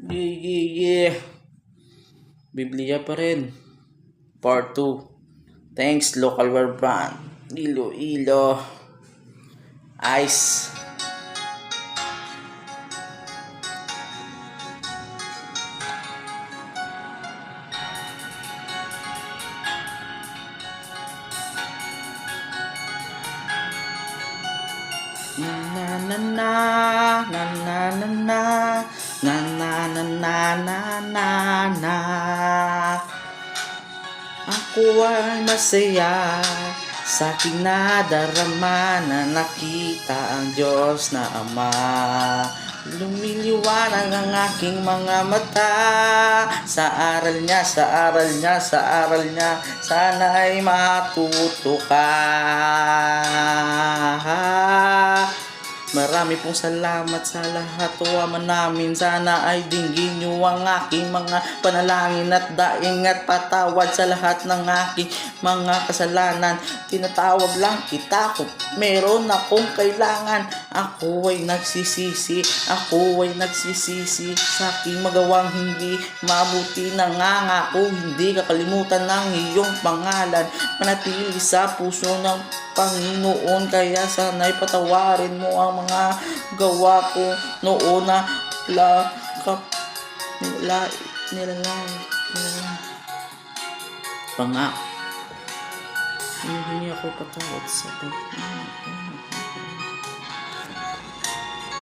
Yeah, yeah, yeah. Biblia pa rin. Part 2. Thanks, local wear brand. Iloilo. Ice. Na na na na na na na na na na na na na na. Ako ay masaya sa aking nadarama na nakita ang Diyos na Ama. Lumiliwanag ang aking mga mata sa aral niya, sa aral niya, sa aral niya. Sana ay matuto ka. Marami pong salamat sa lahat o Ama namin. Sana ay dinggin niyo ang aking mga panalangin at daing at patawad sa lahat ng aking mga kasalanan. Tinatawag lang kita kung meron akong kailangan. Ako ay nagsisisi, ako ay nagsisisi sa aking magawang hindi mabuti. Nangangako hindi kakalimutan ng iyong pangalan. Manatili sa puso ng Panginoon, kaya sana'y patawarin mo ang mga gawa ko noon na nilalay pangako. Hindi ako patawad sa pag